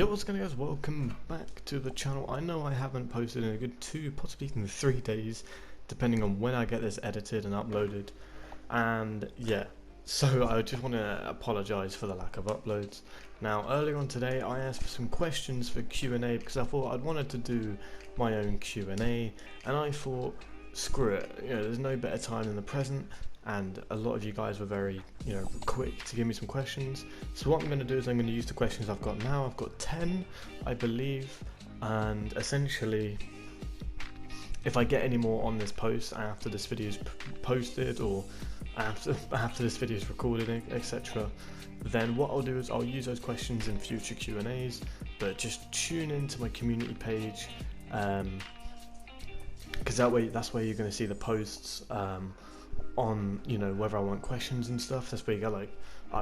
Yo, what's going on, guys? Welcome back to the channel. I know I haven't posted in a good 2, possibly even 3 days, depending on when I get this edited and uploaded. And yeah, so I just want to apologise for the lack of uploads. Now, earlier on today, I asked for some questions for Q&A because I thought I'd wanted to do my own Q&A, and I thought, screw it, there's no better time than the present. And a lot of you guys were very, quick to give me some questions. So what I'm going to do is I'm going to use the questions I've got now. I've got 10, I believe, and essentially, if I get any more on this post after this video is posted or after this video is recorded, etc., then what I'll do is I'll use those questions in future Q&As. But just tune into my community page, because that's where you're going to see the posts. On whether I want questions and stuff. That's where you get like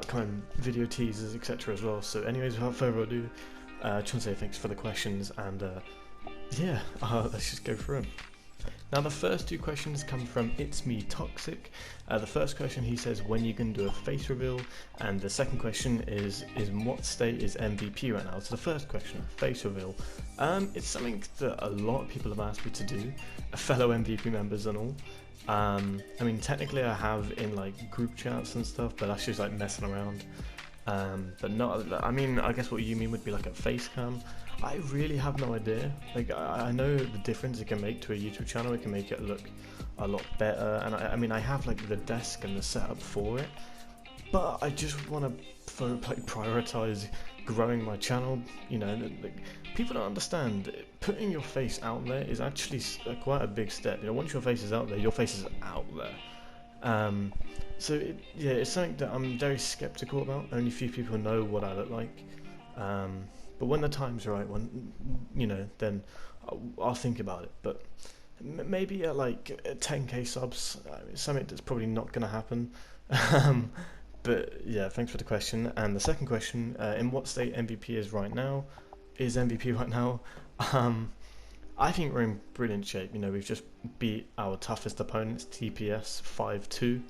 kind of video teasers, etc. as well. So anyways, without further ado, I just want to say thanks for the questions, and yeah, let's just go through them. Now the first 2 questions come from It's Me Toxic. The first question, he says, when you can do a face reveal, and the second question is in what state is MVP right now? So the first question, face reveal, it's something that a lot of people have asked me to do, fellow MVP members and all. I mean, technically I have in like group chats and stuff, but that's just like messing around. But not, I mean, I guess what you mean would be like a face cam. I really have no idea. Like, I know the difference it can make to a YouTube channel. It can make it look a lot better, and I mean, I have like the desk and the setup for it, but I just want to like prioritize growing my channel. Like, people don't understand, putting your face out there is actually quite a big step. Once your face is out there, your face is out there. So it's something that I'm very skeptical about. Only few people know what I look like. But when the time's right, then I'll think about it. But maybe at like 10k subs, something that's probably not going to happen. But yeah, thanks for the question. And the second question, in what state MVP is right now? Is MVP right now? I think we're in brilliant shape. We've just beat our toughest opponents, TPS 5-2.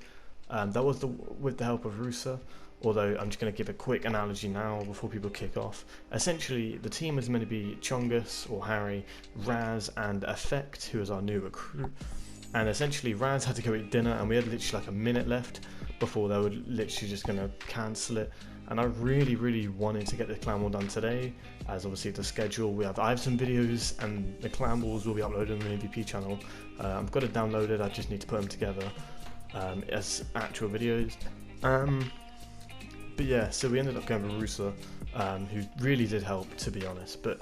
That was with the help of Rusa. Although I'm just going to give a quick analogy now before people kick off. Essentially, the team is meant to be Chongus or Harry, Raz, and Effect, who is our new recruit. And essentially, Raz had to go eat dinner, and we had literally like a minute left before they were literally just going to cancel it. And I really wanted to get the clan war done today, as obviously the schedule, I have some videos, and the clan wars will be uploaded on the MVP channel. I've got it downloaded, I just need to put them together as actual videos. But yeah, so we ended up going with Rusa, who really did help, to be honest. But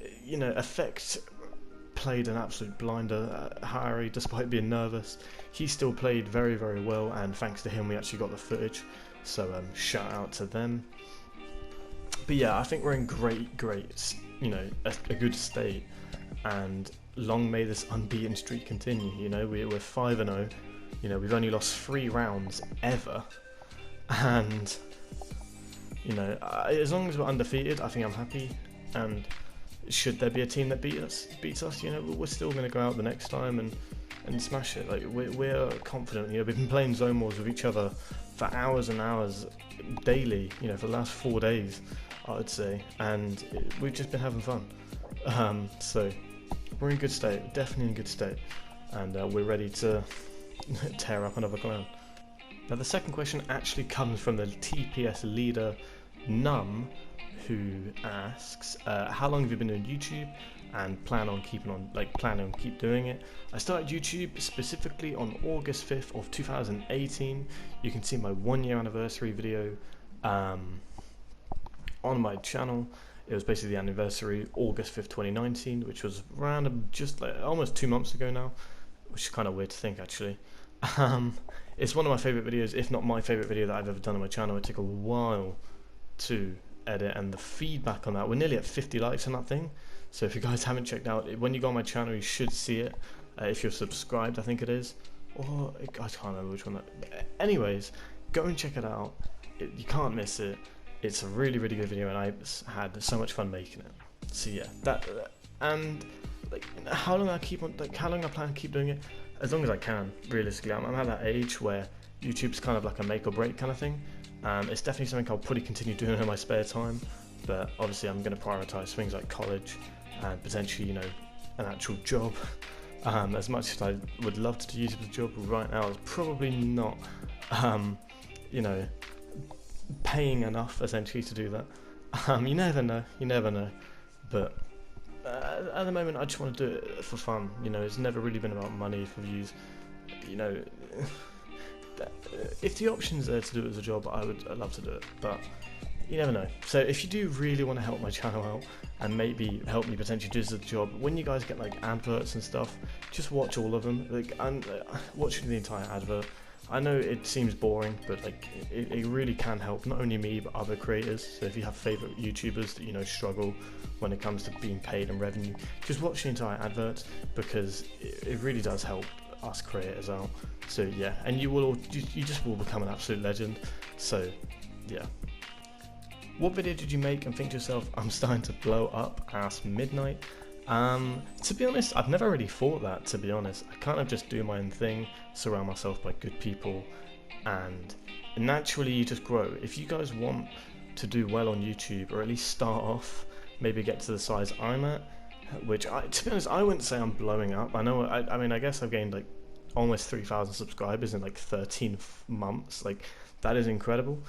Effect played an absolute blinder. Harry, despite being nervous, he still played very well, and thanks to him we actually got the footage. So shout out to them. But yeah, I think we're in great, a good state, and long may this unbeaten streak continue. We're 5-0. We've only lost 3 rounds ever, and as long as we're undefeated, I think I'm happy. And should there be a team that beats us, we're still going to go out the next time and smash it. Like, we're confident. We've been playing zone wars with each other for hours and hours daily, for the last 4 days, I would say, and we've just been having fun. So we're in good state, definitely in good state, and we're ready to tear up another clan. Now the second question actually comes from the TPS leader Num, who asks, how long have you been doing YouTube and plan on keep doing it? I started YouTube specifically on August 5th of 2018. You can see my 1-year anniversary video on my channel. It was basically the anniversary, August 5th 2019, which was around just like almost 2 months ago now, which is kind of weird to think, actually. It's one of my favourite videos, if not my favourite video that I've ever done on my channel. It took a while to edit, and the feedback on that, we're nearly at 50 likes on that thing. So if you guys haven't checked out, when you go on my channel, you should see it. If you're subscribed, I think it is, or I can't remember which one. Anyways, go and check it out. You can't miss it. It's a really good video, and I had so much fun making it. So yeah, and like how long I plan to keep doing it, as long as I can. Realistically, I'm at that age where YouTube's kind of like a make or break kind of thing. It's definitely something I'll probably continue doing in my spare time. but obviously I'm going to prioritize things like college and potentially, you know, an actual job. As much as I would love to do YouTube as a job, right now it's probably not, you know, paying enough essentially to do that. You never know, but at the moment I just want to do it for fun. You know, it's never really been about money for views. You know, if the option's there to do it as a job, I'd love to do it, but you never know. So if you do really want to help my channel out and maybe help me potentially do this as a job, when you guys get like adverts and stuff, just watch all of them, like, and watch the entire advert. I know it seems boring, but like it really can help not only me but other creators. So if you have favorite YouTubers that you know struggle when it comes to being paid and revenue, just watch the entire advert, because it really does help us creators out. So yeah, and you just will become an absolute legend. So yeah. What video did you make and think to yourself, I'm starting to blow up? Asked Midnight. To be honest, I've never really thought that, to be honest. I kind of just do my own thing, surround myself by good people, and naturally you just grow. If you guys want to do well on YouTube, or at least start off, maybe get to the size I'm at, which to be honest, I wouldn't say I'm blowing up. I know, I mean, I guess I've gained like almost 3,000 subscribers in like 13 months. Like, that is incredible.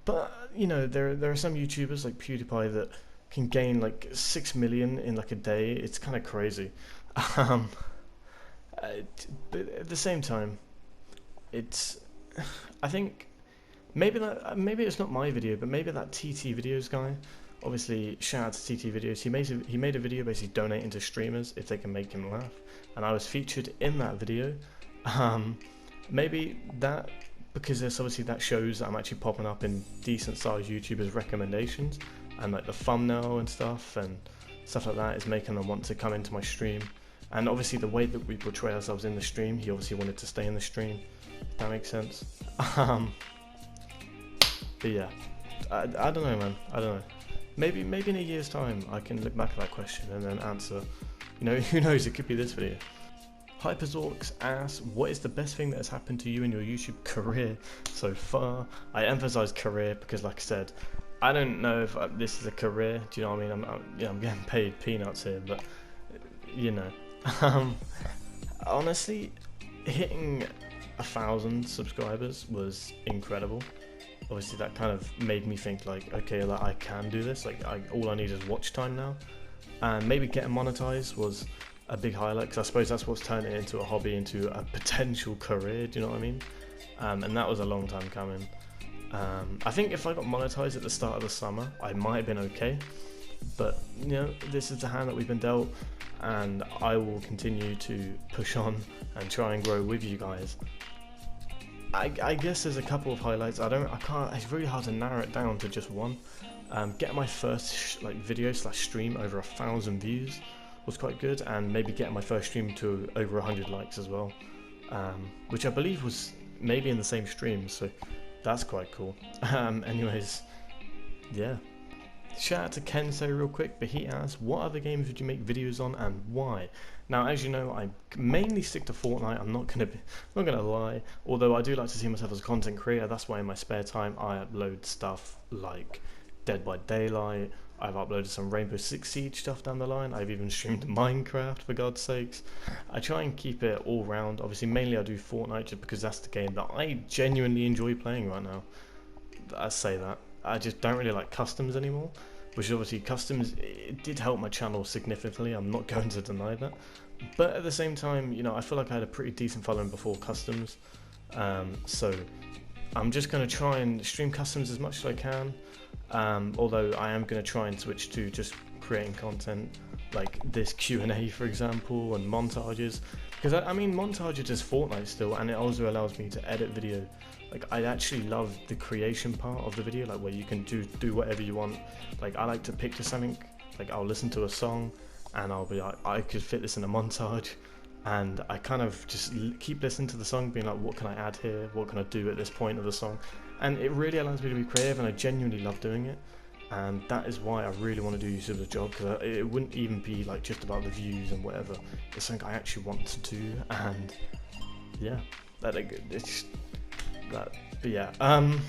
But, you know, there are some YouTubers like PewDiePie that can gain like 6 million in like a day. It's kind of crazy. But at the same time, it's, I think maybe it's not my video, but maybe that TT Videos guy. Obviously, shout out to TT Videos. He made a video basically donating to streamers if they can make him laugh, and I was featured in that video. Maybe that, because there's obviously that shows that I'm actually popping up in decent sized YouTubers recommendations, and like the thumbnail and stuff like that is making them want to come into my stream. And obviously the way that we portray ourselves in the stream, he obviously wanted to stay in the stream, if that makes sense. But yeah, I don't know, man, I don't know. Maybe in a year's time I can look back at that question and then answer. You know, who knows, it could be this video. Hyperzorks asks, what is the best thing that has happened to you in your YouTube career so far? I emphasize career because, like I said, I don't know if this is a career. Do you know what I mean? I'm getting paid peanuts here, but you know, honestly, hitting 1,000 subscribers was incredible. Obviously, that kind of made me think like, okay, like I can do this. Like, all I need is watch time now, and maybe getting monetized was a big highlight, because I suppose that's what's turned it into a hobby, into a potential career. Do you know what I mean? And that was a long time coming. I think if I got monetized at the start of the summer, I might have been okay, but you know, this is the hand that we've been dealt, and I will continue to push on and try and grow with you guys. I guess there's a couple of highlights. It's really hard to narrow it down to just one. Getting my first like video / stream over 1,000 views was quite good, and maybe getting my first stream to over 100 likes as well, which I believe was maybe in the same stream, so that's quite cool. Anyways, yeah. Shout out to Kenso real quick, but he asked, what other games would you make videos on and why? Now, as you know, I mainly stick to Fortnite. I'm not gonna lie, although I do like to see myself as a content creator. That's why in my spare time I upload stuff like Dead by Daylight. I've uploaded some Rainbow Six Siege stuff down the line. I've even streamed Minecraft, for God's sakes. I try and keep it all round. Obviously, mainly I do Fortnite just because that's the game that I genuinely enjoy playing right now. I say that. I just don't really like customs anymore, which obviously customs, it did help my channel significantly. I'm not going to deny that. But at the same time, you know, I feel like I had a pretty decent following before customs. So I'm just going to try and stream customs as much as I can. Although I am going to try and switch to just creating content like this Q&A, for example, and montages, because I mean, montages is Fortnite still, and it also allows me to edit video. Like, I actually love the creation part of the video, like where you can do whatever you want. Like, I like to picture something, like I'll listen to a song and I'll be like, I could fit this in a montage, and I kind of just keep listening to the song, being like, what can I add here, what can I do at this point of the song? And it really allows me to be creative, and I genuinely love doing it. And that is why I really want to do YouTube as a job, because it wouldn't even be like just about the views and whatever. It's something I actually want to do, and yeah, it's that. But yeah, I'm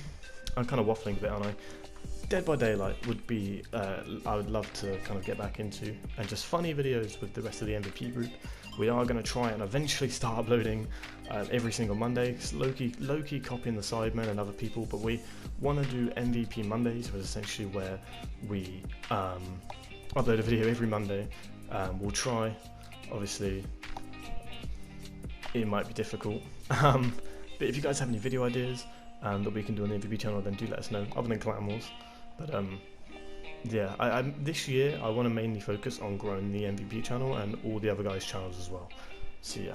kind of waffling a bit, aren't I? Dead by Daylight would be, I would love to kind of get back into, and just funny videos with the rest of the MVP group. We are going to try and eventually start uploading every single Monday, low-key copying the Sidemen and other people, but we want to do MVP Mondays, which is essentially where we upload a video every Monday. We'll try, obviously it might be difficult, but if you guys have any video ideas that we can do on the MVP channel, then do let us know, other than Clan Wars. But yeah, this year I want to mainly focus on growing the MVP channel and all the other guys' channels as well. So yeah.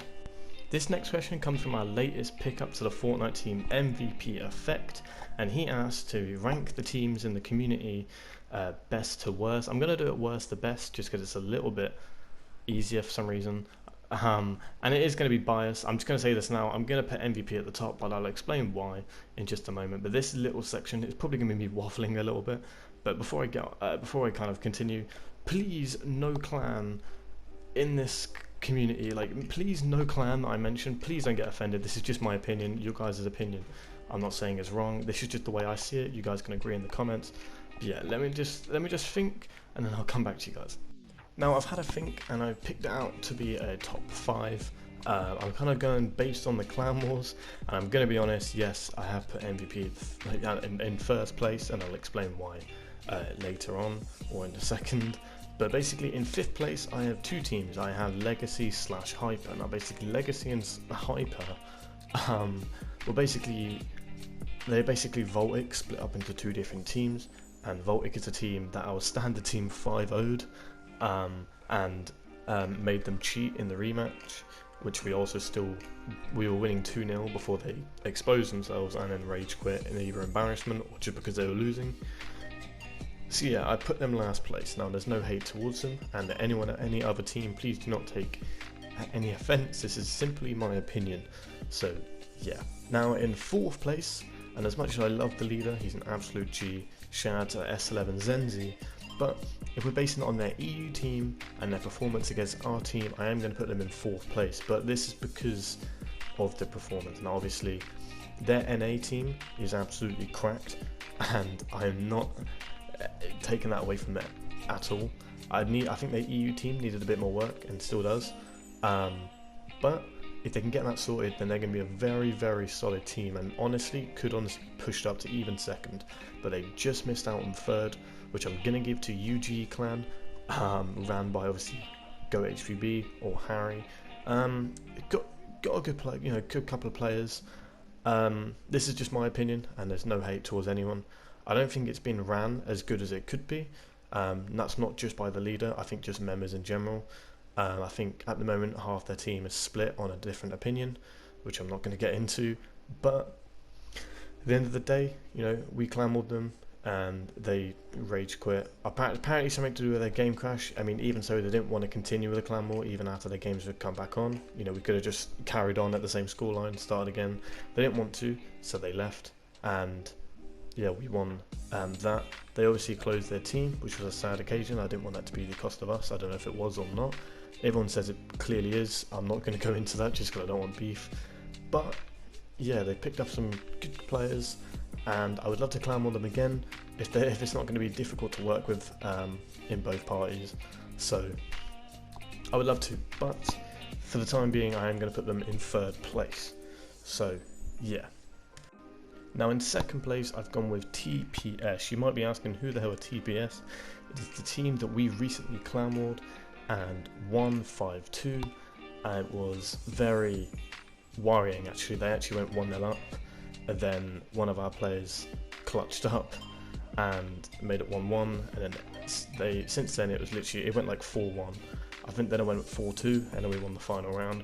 This next question comes from our latest pickup to the Fortnite team, MvPElliot, and he asked to rank the teams in the community best to worst. I'm going to do it worst to best just because it's a little bit easier for some reason. And it is going to be biased. I'm just going to say this now. I'm going to put MVP at the top, but I'll explain why in just a moment. But this little section is probably going to be me waffling a little bit. But before I kind of continue, please no clan in this community. Like, please no clan that I mentioned. Please don't get offended. This is just my opinion. Your guys' opinion. I'm not saying it's wrong. This is just the way I see it. You guys can agree in the comments. But yeah, let me just think, and then I'll come back to you guys. Now I've had a think and I've picked it out to be a top 5. I'm kind of going based on the Clan Wars, and I'm going to be honest, yes, I have put MVP in first place, and I'll explain why later on or in a second. But basically in 5th place I have 2 teams. I have Legacy/Hyper. Now basically Legacy and Hyper, they're basically Voltic split up into 2 different teams, and Voltic is a team that our standard team 5-0'd. And made them cheat in the rematch, which we were winning 2-0 before they exposed themselves and then rage quit in either embarrassment or just because they were losing. So yeah, I put them last place. Now there's no hate towards them, and any other team, please do not take any offence. This is simply my opinion. So yeah, now in 4th place, and as much as I love the leader, he's an absolute G, shout out to S11 Zenzi. But if we're basing it on their EU team and their performance against our team, I am going to put them in 4th place. But this is because of the performance. Now obviously their NA team is absolutely cracked, and I am not taking that away from them at all. I think their EU team needed a bit more work and still does. But if they can get that sorted, then they're going to be a very, very solid team, and honestly could push up to even 2nd. But they just missed out on 3rd, which I'm going to give to UG Clan, ran by obviously GoHVB or Harry. Got a good play, good couple of players. This is just my opinion, and there's no hate towards anyone. I don't think it's been ran as good as it could be. And that's not just by the leader. I think just members in general. I think at the moment half their team is split on a different opinion, which I'm not going to get into. But at the end of the day, we clamoured them and they rage quit. Apparently something to do with their game crash. I mean, even so, they didn't want to continue with the clan war even after their games would come back on. We could have just carried on at the same scoreline, started again. They didn't want to, so they left. And yeah, we won that. They obviously closed their team, which was a sad occasion. I didn't want that to be the cost of us. I don't know if it was or not. Everyone says it clearly is. I'm not going to go into that just because I don't want beef. But yeah, they picked up some good players, and I would love to clan on them again if it's not going to be difficult to work with in both parties. So I would love to, but for the time being I am going to put them in 3rd place. So yeah. Now in 2nd place I've gone with TPS. You might be asking, who the hell are TPS? It is the team that we recently clan warred and won 5-2. It was very worrying actually. They actually went 1-0 up, and then one of our players clutched up and made it 1-1, and then since then it went like 4-1. I think then it went 4-2, and then we won the final round,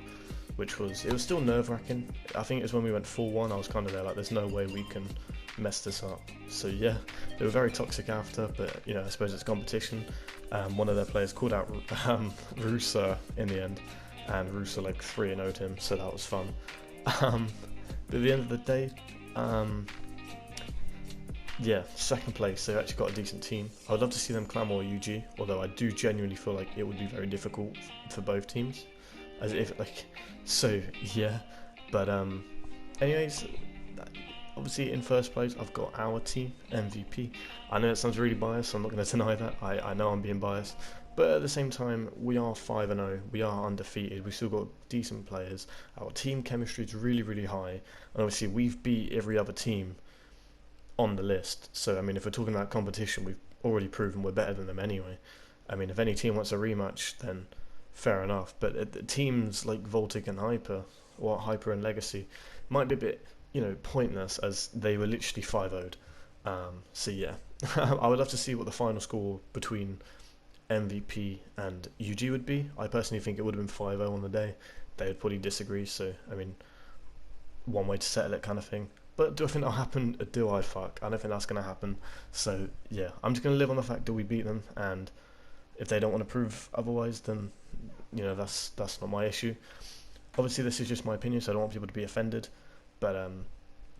it was still nerve-wracking. I think it was when we went 4-1 I was kind of there like, there's no way we can mess this up. So yeah, they were very toxic after, but I suppose it's competition. One of their players called out Rusa in the end, and Rusa like 3-0'd him, so that was fun. But at the end of the day, yeah, 2nd place. They actually got a decent team. I would love to see them clan war UG, although I do genuinely feel like it would be very difficult for both teams. So yeah. But anyways, obviously in first place I've got our team, MVP. I know that sounds really biased, so I'm not going to deny that. I know I'm being biased, but at the same time we are 5-0, we are undefeated, we've still got decent players, our team chemistry is really, really high, and obviously we've beat every other team on the list. So I mean, if we're talking about competition, we've already proven we're better than them anyway. I mean, if any team wants a rematch, then fair enough, but teams like Voltic and Hyper, or Hyper and Legacy, might be a bit, you know, pointless, as they were literally 5-0'd. So yeah, I would love to see what the final score between MVP and UG would be. I personally think it would have been 5-0 on the day. They would probably disagree, so I mean, one way to settle it kind of thing. But do I think that'll happen? Do I? Fuck, I don't think that's going to happen. So yeah, I'm just going to live on the fact that we beat them, and if they don't want to prove otherwise, then, you know, that's not my issue. Obviously this is just my opinion, so I don't want people to be offended, but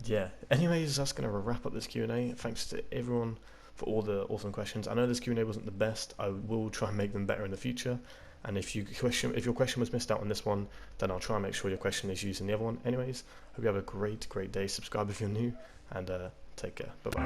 yeah, anyways, that's going to wrap up this Q&A. Thanks to everyone for all the awesome questions. I know this Q&A wasn't the best. I will try and make them better in the future, and if your question was missed out on this one, then I'll try and make sure your question is used in the other one. Anyways, hope you have a great day. Subscribe if you're new, and take care. Bye bye.